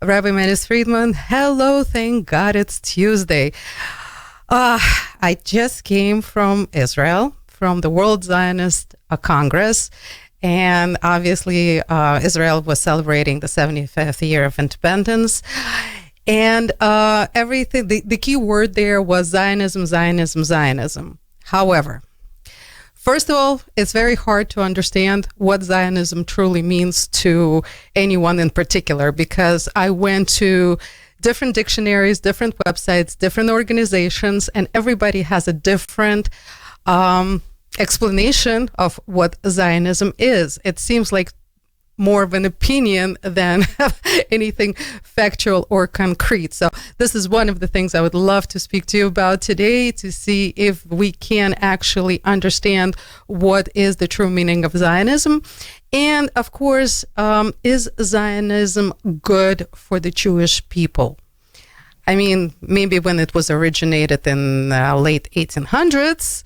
Rabbi Manis Friedman. Hello, thank God it's Tuesday. I just came from Israel, from the World Zionist Congress, and obviously Israel was celebrating the 75th year of independence. And everything, the key word there was Zionism, Zionism, Zionism. However, first of all, it's very hard to understand what Zionism truly means to anyone in particular, because I went to different dictionaries, different websites, different organizations, and everybody has a different explanation of what Zionism is. It seems like more of an opinion than anything factual or concrete. So this is one of the things I would love to speak to you about today, to see if we can actually understand what is the true meaning of Zionism. And of course, is Zionism good for the Jewish people? I mean, maybe when it was originated in late 1800s,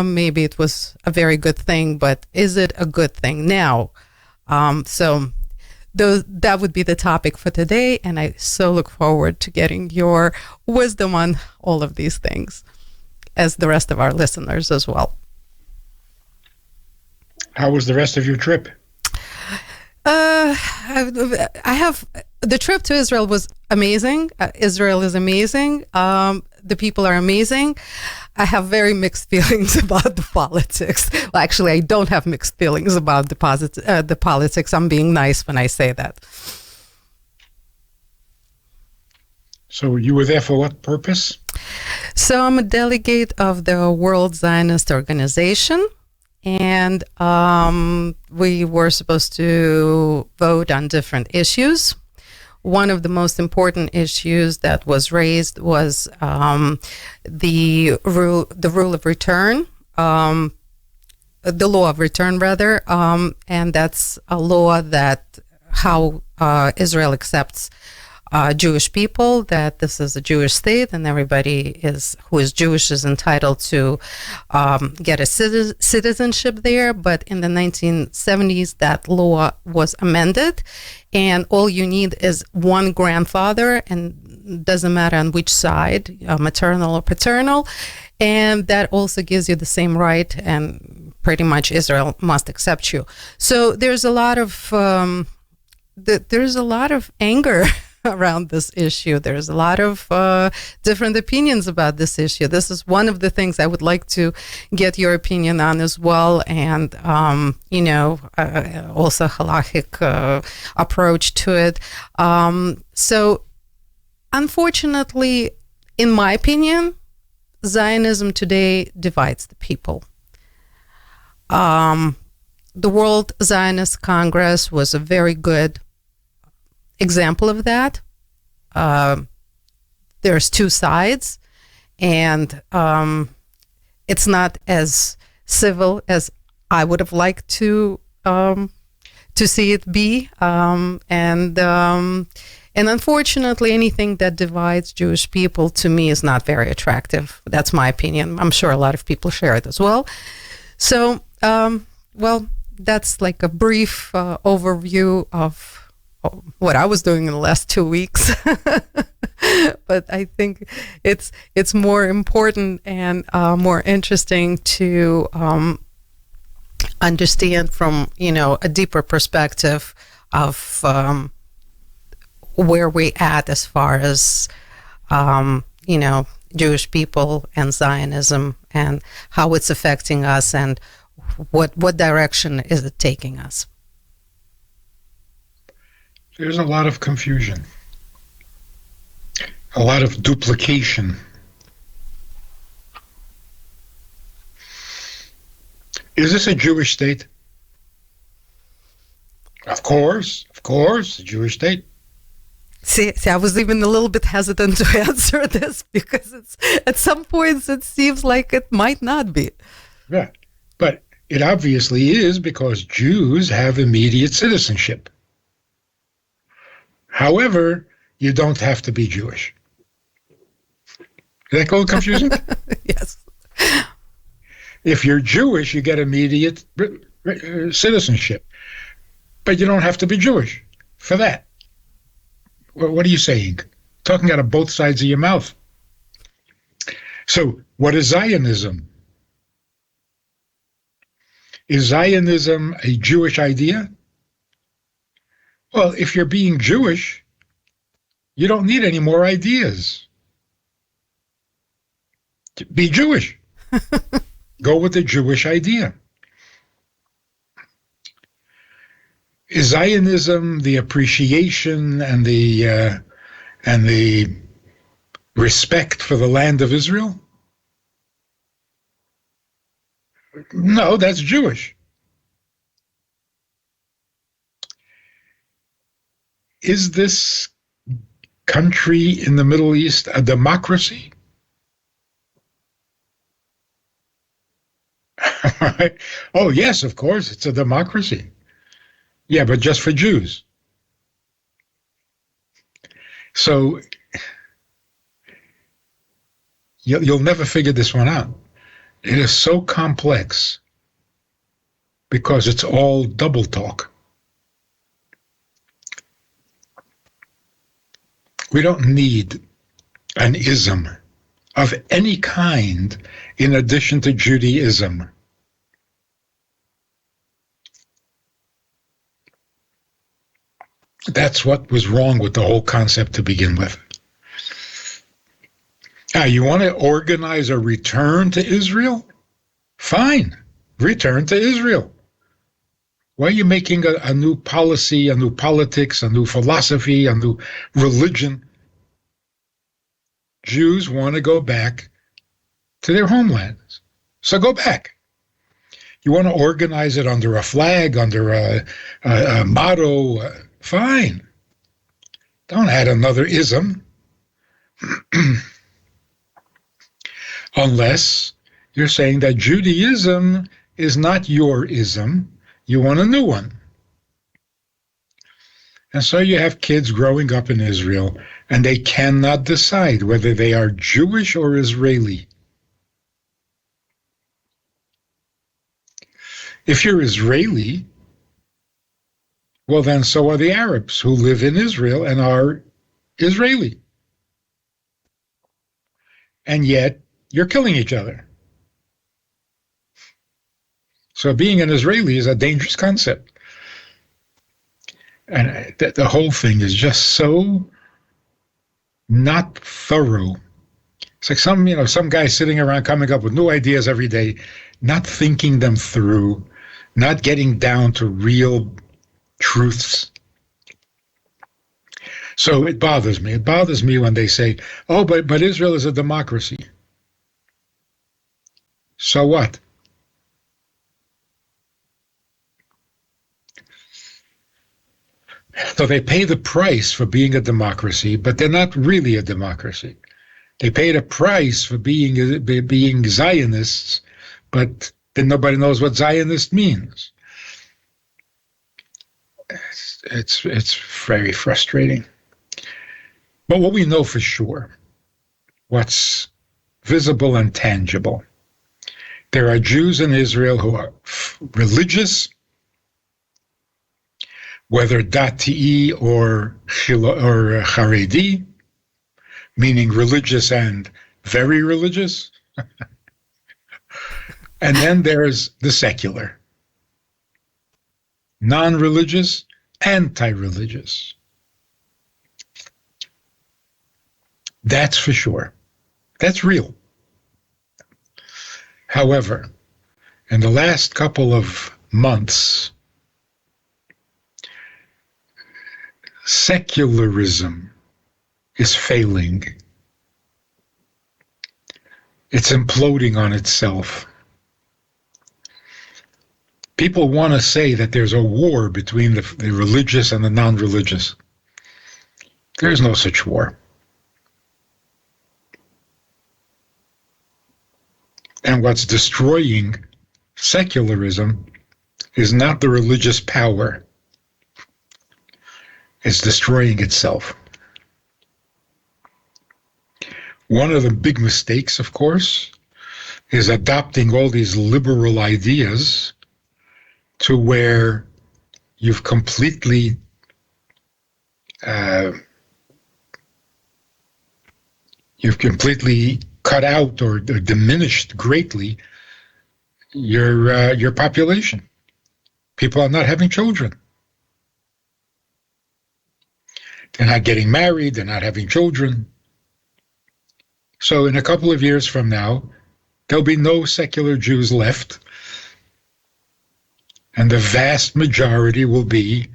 maybe it was a very good thing, but is it a good thing now? So that would be the topic for today, and I so look forward to getting your wisdom on all of these things, as the rest of our listeners as well. How was the rest of your trip? The trip to Israel was amazing. Israel is amazing. The people are amazing. I have very mixed feelings about the politics. Well, actually, I don't have mixed feelings about the politics. I'm being nice when I say that. So you were there for what purpose? So I'm a delegate of the World Zionist Organization, and we were supposed to vote on different issues. One of the most important issues that was raised was the rule of return, the law of return, rather, and that's a law that how Israel accepts Jewish people, that this is a Jewish state, and everybody who is Jewish is entitled to get a citizenship there. But in the 1970s, that law was amended, and all you need is one grandfather, and doesn't matter on which side, maternal or paternal, and that also gives you the same right, and pretty much Israel must accept you. So there's a lot of anger around this issue. There's a lot of different opinions about this issue. This is one of the things I would like to get your opinion on as well, and also halachic approach to it. So unfortunately, in my opinion, Zionism today divides the people. The World Zionist Congress was a very good example of that. There's two sides, and it's not as civil as I would have liked to see it be. And unfortunately, anything that divides Jewish people, to me, is not very attractive. That's my opinion. I'm sure a lot of people share it as well. So, that's like a brief overview of what I was doing in the last 2 weeks. But I think it's more important and more interesting to understand from a deeper perspective of where we're at as far as Jewish people and Zionism, and how it's affecting us, and what direction is it taking us. There's a lot of confusion, a lot of duplication. Is this a Jewish state? Of course, a Jewish state. See, I was even a little bit hesitant to answer this, because at some points it seems like it might not be. Yeah, but it obviously is, because Jews have immediate citizenship. However, you don't have to be Jewish. Is that a little confusing? Yes. If you're Jewish, you get immediate citizenship. But you don't have to be Jewish for that. What are you saying? Talking out of both sides of your mouth. So, what is Zionism? Is Zionism a Jewish idea? Well, if you're being Jewish, you don't need any more ideas. Be Jewish. Go with the Jewish idea. Is Zionism the appreciation and the respect for the land of Israel? No, that's Jewish. Is this country in the Middle East a democracy? Oh, yes, of course, it's a democracy. Yeah, but just for Jews. So you'll never figure this one out. It is so complex because it's all double talk. We don't need an ism of any kind in addition to Judaism. That's what was wrong with the whole concept to begin with. You want to organize a return to Israel? Fine, return to Israel. Why are you making a new policy, a new politics, a new philosophy, a new religion? Jews want to go back to their homelands. So go back. You want to organize it under a flag, under a motto, fine. Don't add another ism. Unless you're saying that Judaism is not your ism, you want a new one. And so you have kids growing up in Israel, and they cannot decide whether they are Jewish or Israeli. If you're Israeli, well, then so are the Arabs who live in Israel and are Israeli. And yet, you're killing each other. So being an Israeli is a dangerous concept. And the whole thing is just so not thorough. It's like some guy sitting around coming up with new ideas every day, not thinking them through, not getting down to real truths. So it bothers me. It bothers me when they say, oh, but Israel is a democracy. So what? So they pay the price for being a democracy, but they're not really a democracy. They paid a price for being Zionists, but then nobody knows what Zionist means. It's very frustrating. But what we know for sure, what's visible and tangible, there are Jews in Israel who are religious, whether Dati or Haredi, meaning religious and very religious. And then there's the secular, non-religious, anti-religious. That's for sure. That's real. However, in the last couple of months, secularism is failing. It's imploding on itself. People want to say that there's a war between the religious and the non-religious. There's no such war. And what's destroying secularism is not the religious power. It's destroying itself. One of the big mistakes, of course, is adopting all these liberal ideas to where you've completely You've completely cut out or diminished greatly your population. People are not having children. They're not getting married. They're not having children. So in a couple of years from now, there'll be no secular Jews left. And the vast majority will be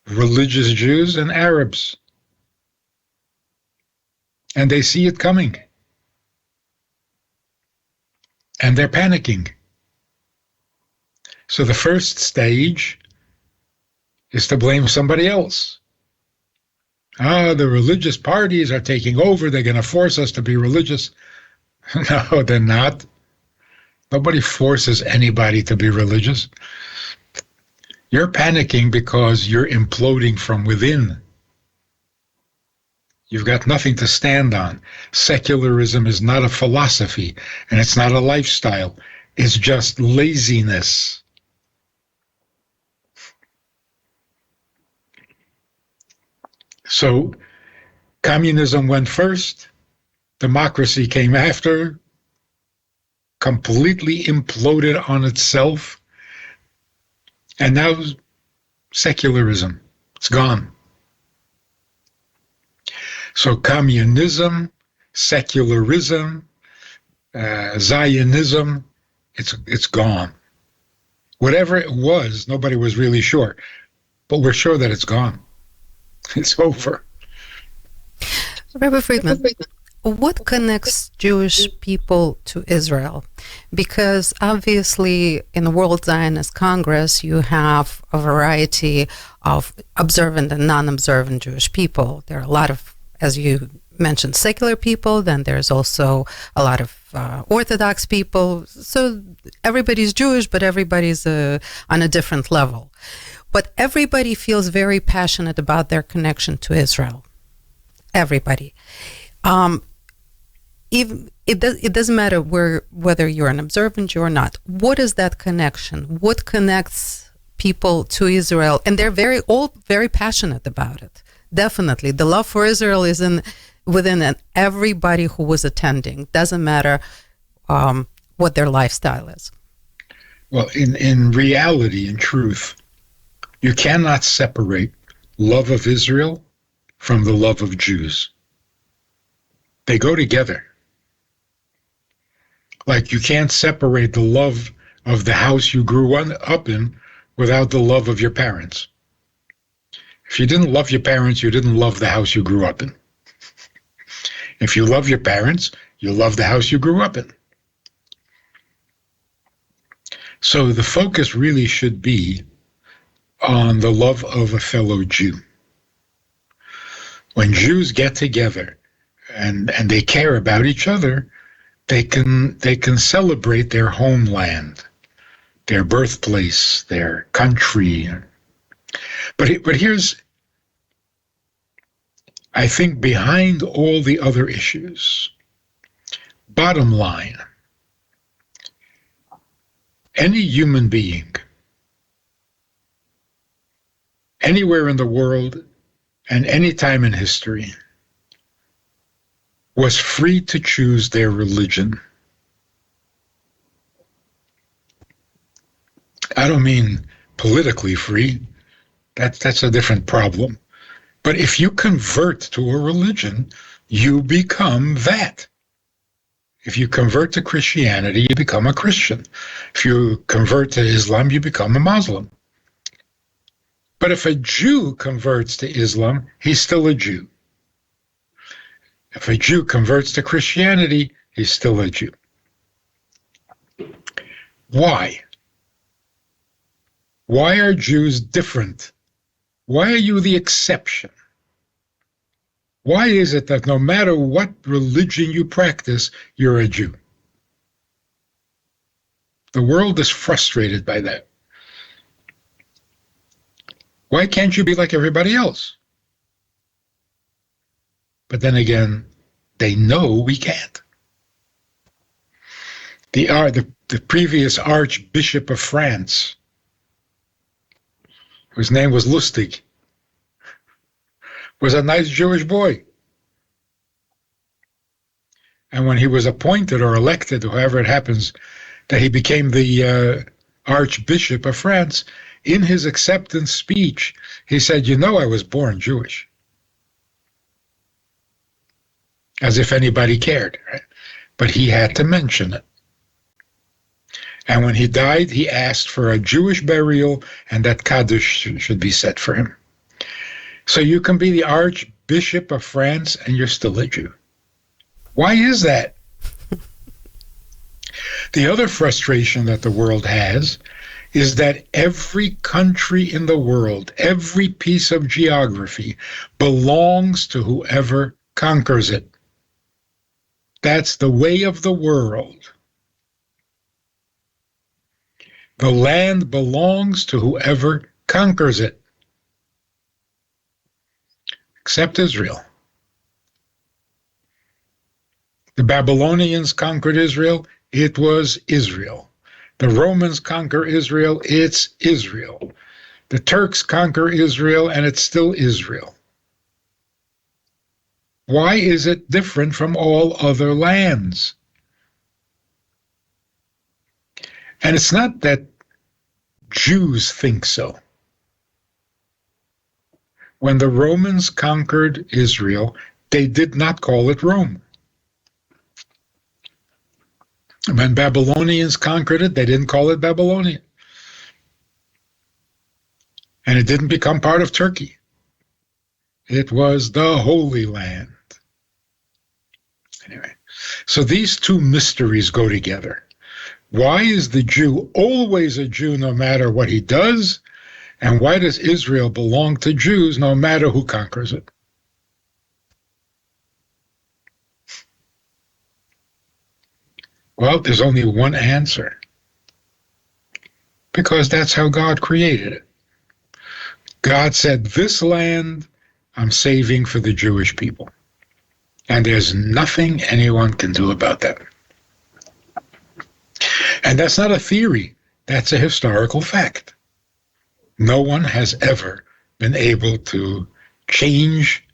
religious Jews and Arabs. And they see it coming. And they're panicking. So the first stage is to blame somebody else. The religious parties are taking over. They're going to force us to be religious. No, they're not. Nobody forces anybody to be religious. You're panicking because you're imploding from within. You've got nothing to stand on. Secularism is not a philosophy, and it's not a lifestyle. It's just laziness. So communism went first, democracy came after, completely imploded on itself, and now secularism, it's gone. So communism, secularism, Zionism, it's gone. Whatever it was, nobody was really sure, but we're sure that it's gone. It's over. Rabbi Friedman, what connects Jewish people to Israel? Because obviously in the World Zionist Congress, you have a variety of observant and non-observant Jewish people. There are a lot of, as you mentioned, secular people. Then there's also a lot of Orthodox people. So everybody's Jewish, but everybody's on a different level. But everybody feels very passionate about their connection to Israel. Everybody. It doesn't matter whether you're an observant Jew or not. What is that connection? What connects people to Israel? And they're all very passionate about it. Definitely. The love for Israel is within everybody who was attending. Doesn't matter what their lifestyle is. Well, in reality, in truth, you cannot separate love of Israel from the love of Jews. They go together. Like you can't separate the love of the house you grew up in without the love of your parents. If you didn't love your parents, you didn't love the house you grew up in. If you love your parents, you love the house you grew up in. So the focus really should be on the love of a fellow Jew. When Jews get together and they care about each other, they can celebrate their homeland, their birthplace, their country. But here's, I think, behind all the other issues, bottom line, any human being, anywhere in the world and any time in history, was free to choose their religion. I don't mean politically free. That's a different problem. But if you convert to a religion, you become that. If you convert to Christianity, you become a Christian. If you convert to Islam, you become a Muslim. But if a Jew converts to Islam, he's still a Jew. If a Jew converts to Christianity, he's still a Jew. Why? Why are Jews different? Why are you the exception? Why is it that no matter what religion you practice, you're a Jew? The world is frustrated by that. Why can't you be like everybody else? But then again, they know we can't. The previous Archbishop of France, whose name was Lustig, was a nice Jewish boy. And when he was appointed or elected, however it happens, that he became the Archbishop of France, in his acceptance speech, he said, "You know, I was born Jewish." As if anybody cared, right? But he had to mention it. And when he died, he asked for a Jewish burial and that Kaddish should be said for him. So you can be the Archbishop of France and you're still a Jew. Why is that? The other frustration that the world has is that every country in the world, every piece of geography belongs to whoever conquers it. That's the way of the world. The land belongs to whoever conquers it, except Israel. The Babylonians conquered Israel, it was Israel. The Romans conquer Israel, it's Israel. The Turks conquer Israel, and it's still Israel. Why is it different from all other lands? And it's not that Jews think so. When the Romans conquered Israel, they did not call it Rome. When Babylonians conquered it, they didn't call it Babylonia. And it didn't become part of Turkey. It was the Holy Land. Anyway, so these two mysteries go together. Why is the Jew always a Jew no matter what he does? And why does Israel belong to Jews no matter who conquers it? Well, there's only one answer. Because that's how God created it. God said, this land I'm saving for the Jewish people. And there's nothing anyone can do about that. And that's not a theory. That's a historical fact. No one has ever been able to change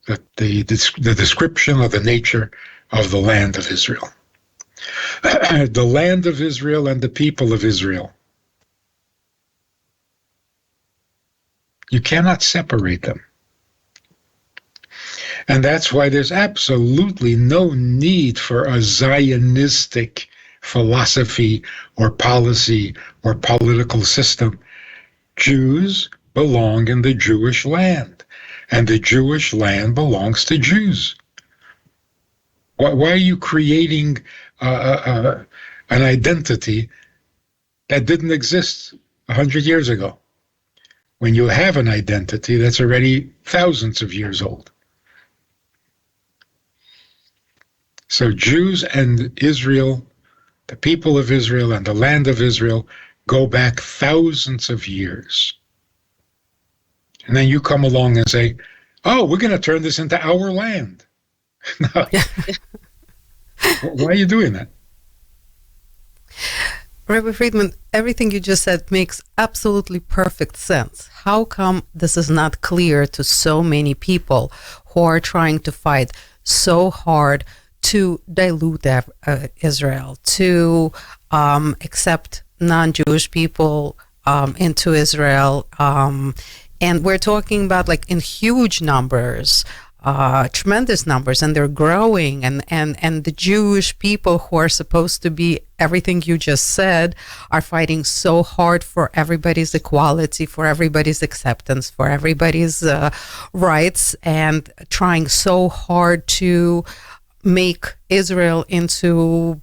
the description of the nature of the land of Israel. The land of Israel and the people of Israel. You cannot separate them. And that's why there's absolutely no need for a Zionistic philosophy or policy or political system. Jews belong in the Jewish land, and the Jewish land belongs to Jews. Why are you creating an identity that didn't exist 100 years ago, when you have an identity that's already thousands of years old? So Jews and Israel, the people of Israel and the land of Israel, go back thousands of years. And then you come along and say, oh, we're going to turn this into our land. No. Why are you doing that? Rabbi Friedman, everything you just said makes absolutely perfect sense. How come this is not clear to so many people who are trying to fight so hard to dilute Israel, to accept non-Jewish people into Israel? And we're talking about like in huge numbers, tremendous numbers, and they're growing. And the Jewish people who are supposed to be everything you just said are fighting so hard for everybody's equality, for everybody's acceptance, for everybody's rights, and trying so hard to make Israel into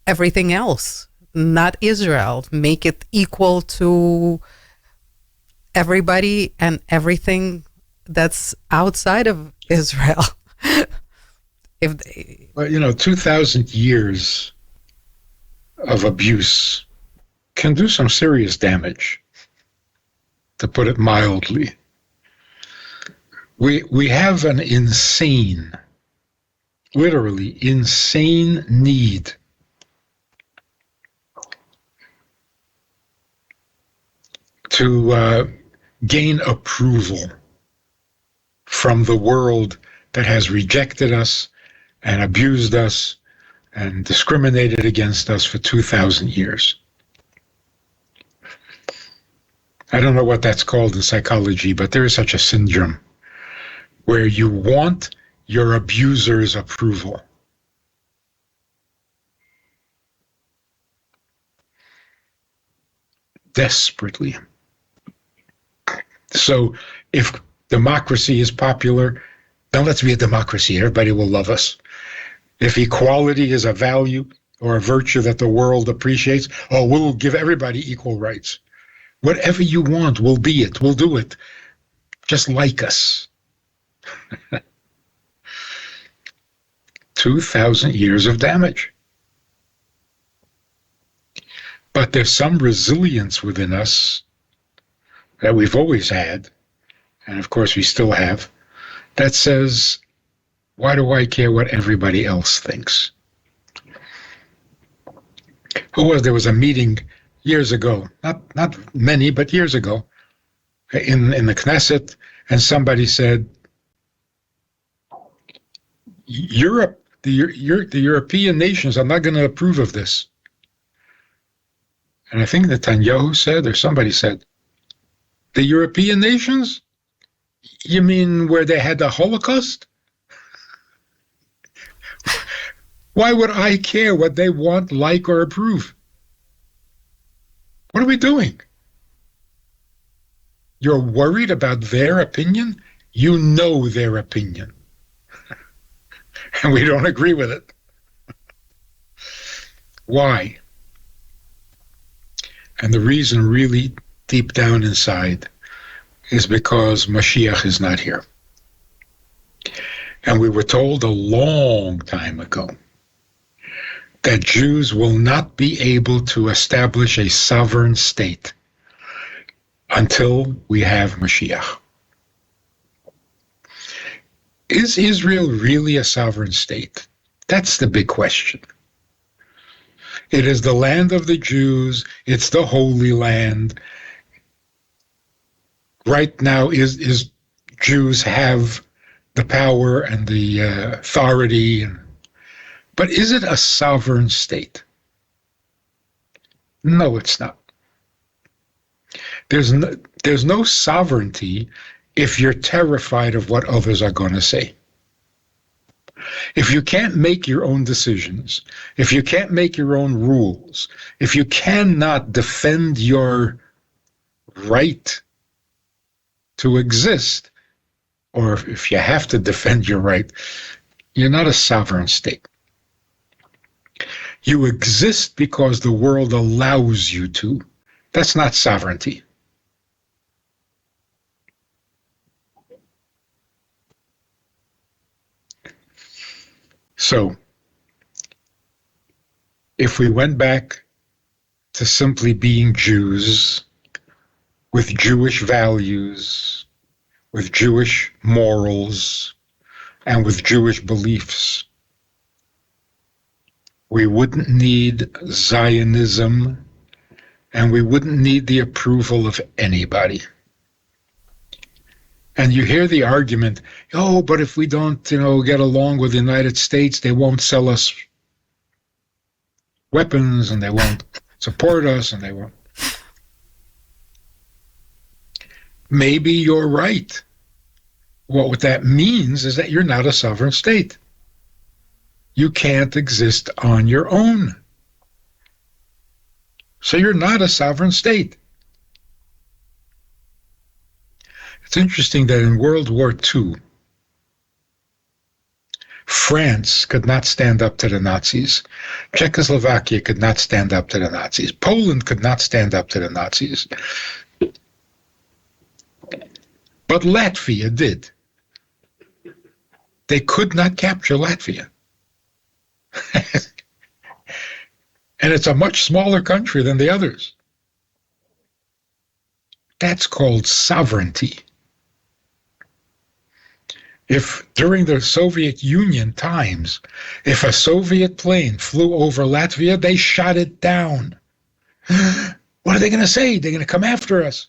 everything else, not Israel, make it equal to everybody and everything that's outside of Israel. Well, 2,000 years of abuse can do some serious damage, to put it mildly. We have an insane, literally insane need to gain approval from the world that has rejected us and abused us and discriminated against us for 2,000 years. I don't know what that's called in psychology, but there is such a syndrome where you want your abuser's approval. Desperately. So if democracy is popular, then let's be a democracy. Everybody will love us. If equality is a value or a virtue that the world appreciates, oh, we'll give everybody equal rights. Whatever you want, we'll be it. We'll do it. Just like us. 2,000 years of damage. But there's some resilience within us that we've always had, and of course we still have, that says, why do I care what everybody else thinks? There was a meeting years ago, not many, but years ago, in the Knesset, and somebody said, Europe, the European nations are not going to approve of this. And I think Netanyahu said, or somebody said, the European nations? You mean where they had the Holocaust? Why would I care what they want, like, or approve? What are we doing? You're worried about their opinion? You know their opinion. And we don't agree with it. Why? And the reason really deep down inside is because Mashiach is not here. And we were told a long time ago that Jews will not be able to establish a sovereign state until we have Mashiach. Is Israel really a sovereign state? That's the big question. It is the land of the Jews. It's the Holy Land. Right now, is Jews have the power and the authority. But is it a sovereign state? No, it's not. There's no sovereignty if you're terrified of what others are going to say. If you can't make your own decisions, if you can't make your own rules, if you cannot defend your right to exist, or if you have to defend your right, you're not a sovereign state. You exist because the world allows you to. That's not sovereignty. So, if we went back to simply being Jews with Jewish values, with Jewish morals, and with Jewish beliefs, we wouldn't need Zionism, and we wouldn't need the approval of anybody. And you hear the argument, oh, but if we don't, get along with the United States, they won't sell us weapons, and they won't support us, and they won't. Maybe you're right. What that means is that you're not a sovereign state. You can't exist on your own. So you're not a sovereign state. It's interesting that in World War II, France could not stand up to the Nazis. Czechoslovakia could not stand up to the Nazis. Poland could not stand up to the Nazis. But Latvia did. They could not capture Latvia. And it's a much smaller country than the others. That's called sovereignty. If during the Soviet Union times, if a Soviet plane flew over Latvia, they shot it down. What are they going to say? They're going to come after us.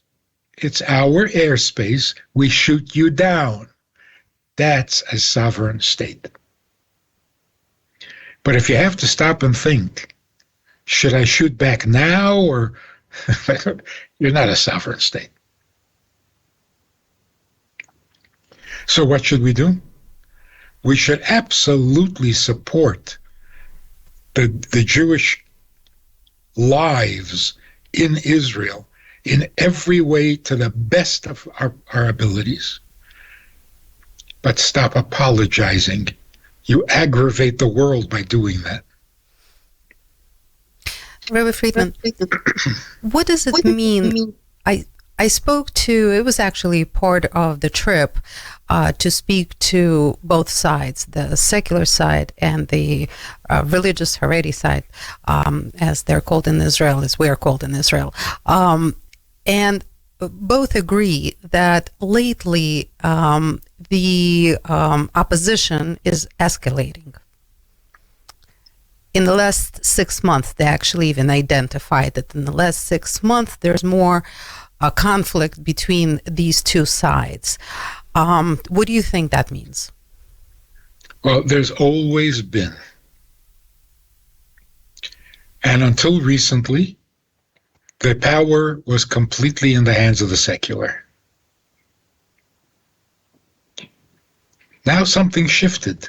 It's our airspace. We shoot you down. That's a sovereign state. But if you have to stop and think, should I shoot back now, or you're not a sovereign state. So what should we do? We should absolutely support the Jewish lives in Israel in every way to the best of our abilities. But stop apologizing. You aggravate the world by doing that. Rabbi Friedman, what does it mean? I spoke to, it was actually part of the trip to speak to both sides, the secular side and the religious Haredi side, as they're called in Israel, as we're called in Israel. And both agree that lately the opposition is escalating. In the last 6 months, they actually even identified that in the last 6 months, there's more conflict between these two sides. What do you think that means? Well, there's always been. And until recently, the power was completely in the hands of the secular. Now something shifted.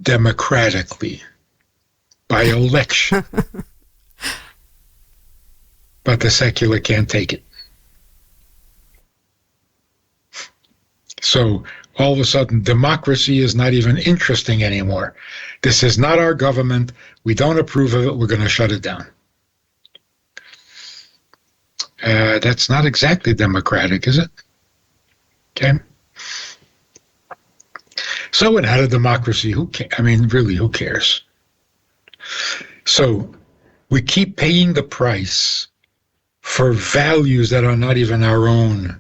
Democratically, by election. But the secular can't take it. So all of a sudden, democracy is not even interesting anymore. This is not our government. We don't approve of it. We're going to shut it down. That's not exactly democratic, is it? Okay. So it had a democracy. Who cares? So we keep paying the price for values that are not even our own.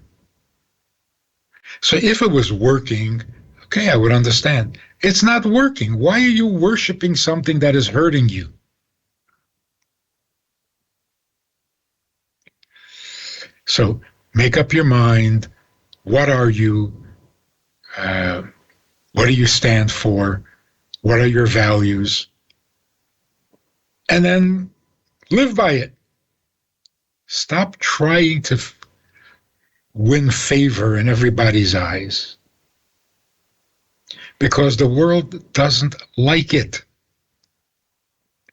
So if it was working, okay, I would understand. It's not working. Why are you worshiping something that is hurting you? So make up your mind. What are you? What do you stand for? What are your values? And then live by it. Stop trying to win favor in everybody's eyes, because the world doesn't like it.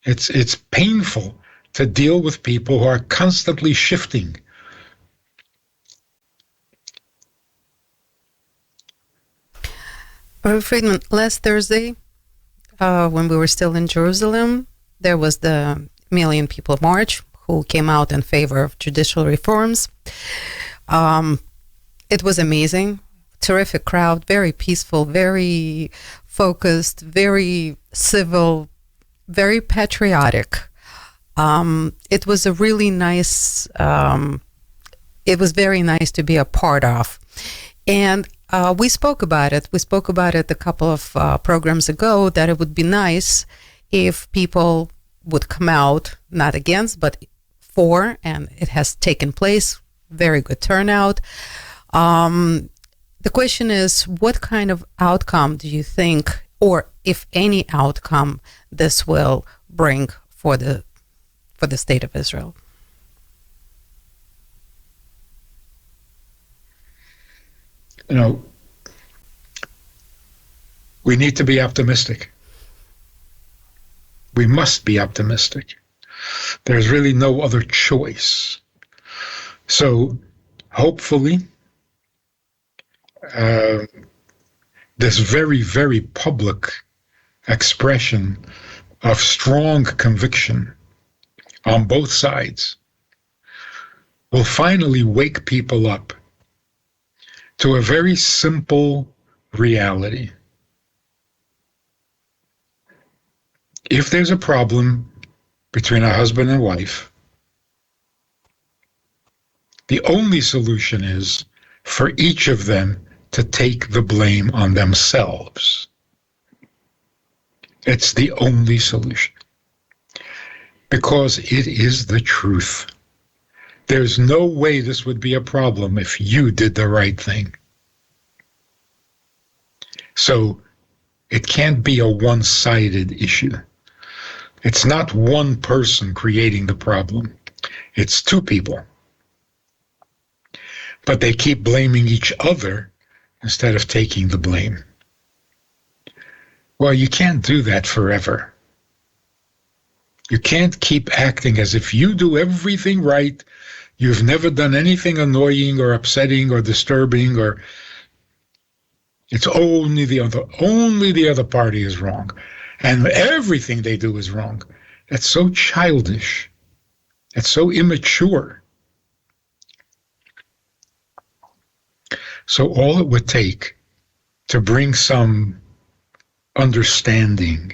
It's painful to deal with people who are constantly shifting. Rabbi Friedman, last Thursday, when we were still in Jerusalem, there was the Million People March who came out in favor of judicial reforms. It was amazing, terrific crowd, very peaceful, very focused, very civil, very patriotic. It was a really nice, it was very nice to be a part of. And we spoke about it. We spoke about it a couple of programs ago, that it would be nice if people would come out, not against, but for, and it has taken place. Very good turnout. The question is, what kind of outcome do you think, or if any outcome, this will bring for the state of Israel? You know, we need to be optimistic. We must be optimistic. There's really no other choice. So hopefully, this very, very public expression of strong conviction on both sides will finally wake people up to a very simple reality. If there's a problem between a husband and wife, the only solution is for each of them to take the blame on themselves. It's the only solution, because it is the truth. There's no way this would be a problem if you did the right thing. So It can't be a one-sided issue. It's not one person creating the problem. It's two people. But they keep blaming each other instead of taking the blame. Well, you can't do that forever. You can't keep acting as if you do everything right. You've never done anything annoying or upsetting or disturbing, or it's only the other party is wrong. And everything they do is wrong. That's so childish. That's so immature. So all it would take to bring some understanding,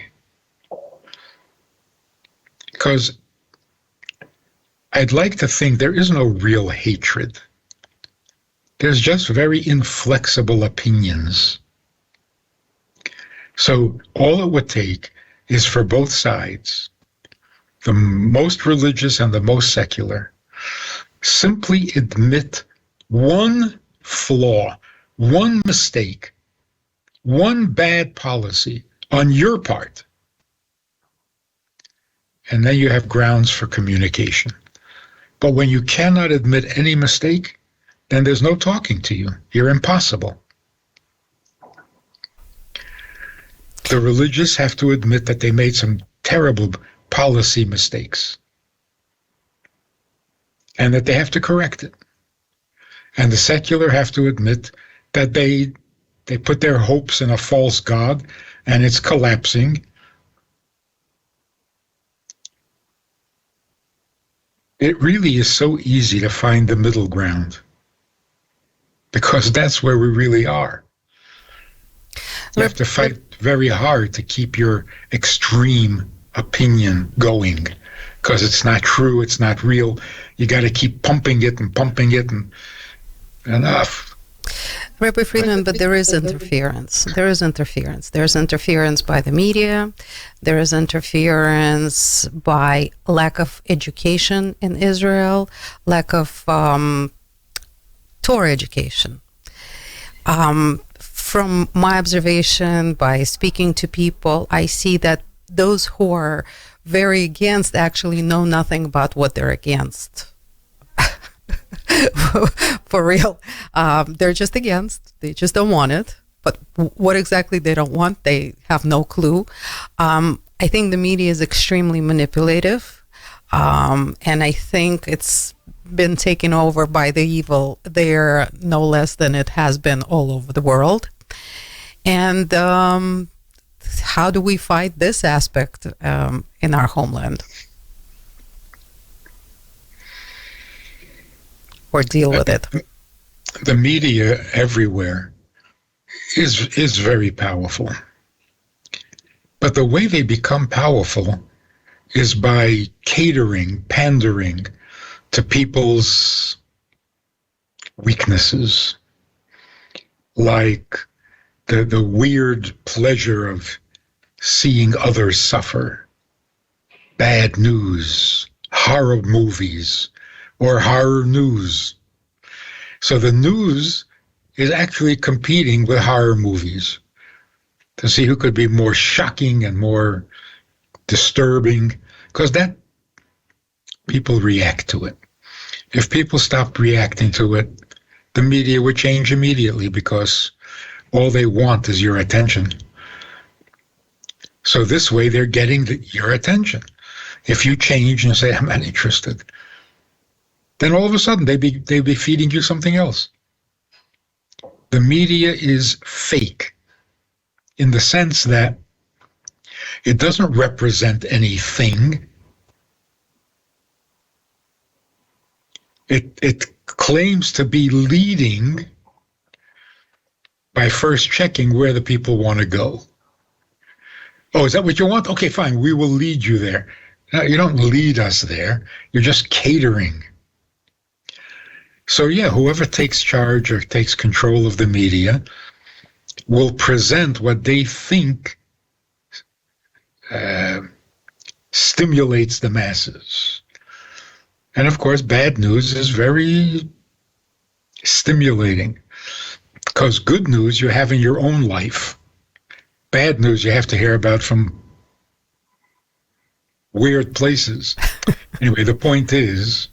because I'd like to think there is no real hatred. There's just very inflexible opinions. So all it would take is for both sides, the most religious and the most secular, simply admit one flaw, one mistake, one bad policy on your part. And then you have grounds for communication. But when you cannot admit any mistake, then there's no talking to you. You're impossible. The religious have to admit that they made some terrible policy mistakes and that they have to correct it. And the secular have to admit that they put their hopes in a false god and it's collapsing. It really is so easy to find the middle ground, because that's where we really are. You have to fight very hard to keep your extreme opinion going, because it's not true, it's not real. You got to keep pumping it and enough. Rabbi Friedman, but there is interference. There is interference. There's interference by the media. There is interference by lack of education in Israel, lack of Torah education. From my observation, by speaking to people, I see that those who are very against actually know nothing about what they're against. For real. They're just against. They just don't want it. But what exactly they don't want, they have no clue. I think the media is extremely manipulative. And I think it's been taken over by the evil there no less than it has been all over the world. And how do we fight this aspect in our homeland? Or deal with it? The media everywhere is very powerful. But the way they become powerful is by pandering to people's weaknesses, like the weird pleasure of seeing others suffer, bad news, horror movies, or horror news. So the news is actually competing with horror movies to see who could be more shocking and more disturbing, because that people react to it. If people stopped reacting to it, the media would change immediately, because all they want is your attention. So this way they're getting your attention. If you change and say, I'm not interested, then all of a sudden they'd be feeding you something else. The media is fake in the sense that it doesn't represent anything. It claims to be leading by first checking where the people want to go. Oh, is that what you want? Okay, fine, we will lead you there. No, you don't lead us there. You're just catering. So yeah, whoever takes charge or takes control of the media will present what they think stimulates the masses. And of course, bad news is very stimulating, because good news you have in your own life. bad news you have to hear about from weird places. Anyway, the point is,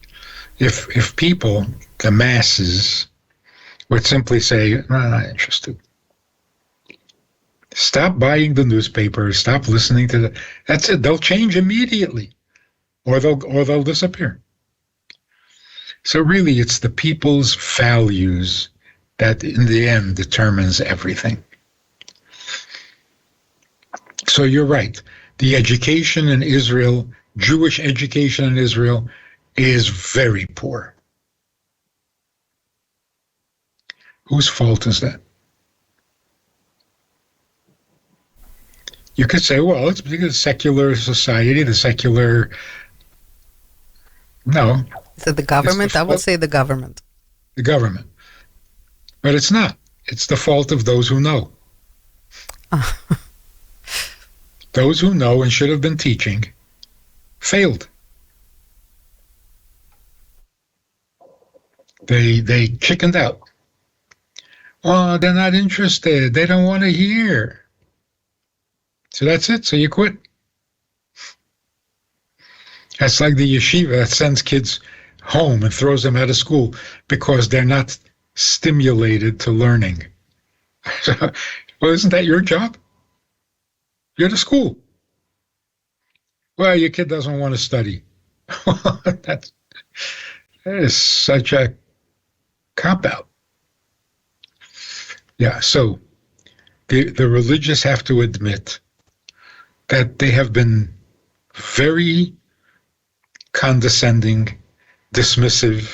if people, the masses, would simply say, "I'm not interested," stop buying the newspapers, stop listening to that's it. They'll change immediately, or they'll disappear. So really, it's the people's values that, in the end, determines everything. So you're right. The education in Israel, Jewish education in Israel, is very poor. Whose fault is that? You could say, well, it's because of secular society, the secular... No. Is it the government? I would say the government. The government. But it's not. It's the fault of those who know. Those who know and should have been teaching failed. They chickened out. Oh, they're not interested. They don't want to hear. So that's it. So you quit. That's like the yeshiva that sends kids home and throws them out of school because they're not stimulated to learning. Well, isn't that your job? You're the school. Well, your kid doesn't want to study. That is such a cop-out. Yeah, so the religious have to admit that they have been very condescending, dismissive,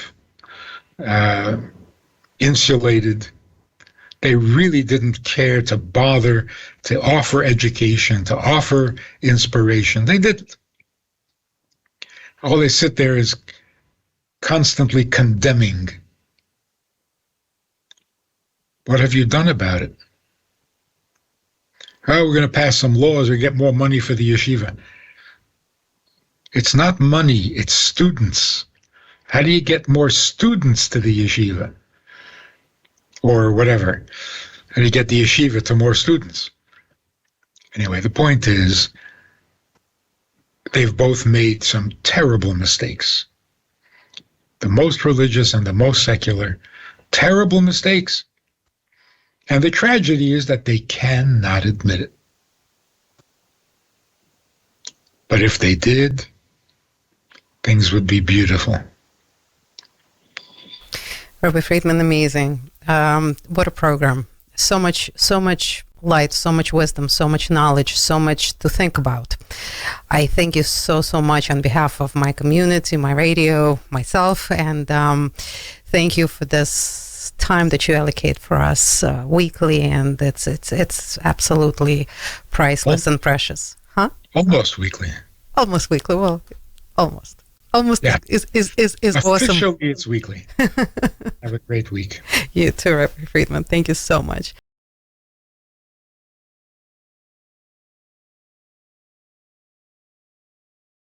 insulated. They really didn't care to bother to offer education, to offer inspiration. They didn't. All they sit there is constantly condemning. What have you done about it? Oh, we're going to pass some laws or get more money for the yeshiva. It's not money, it's students. How do you get more students to the yeshiva? Or whatever. How do you get the yeshiva to more students? Anyway, the point is, they've both made some terrible mistakes. The most religious and the most secular, terrible mistakes. And the tragedy is that they cannot admit it. But if they did, things would be beautiful. Rabbi Friedman, amazing. What a program. So much light, so much wisdom, so much knowledge, so much to think about. I thank you so much on behalf of my community, my radio, myself, and thank you for this time that you allocate for us weekly, and it's absolutely priceless and precious. Huh? Almost weekly. Almost weekly. Well, almost. Almost yeah. is Officially, awesome. it's weekly. Have a great week. You too, Rabbi Friedman. Thank you so much.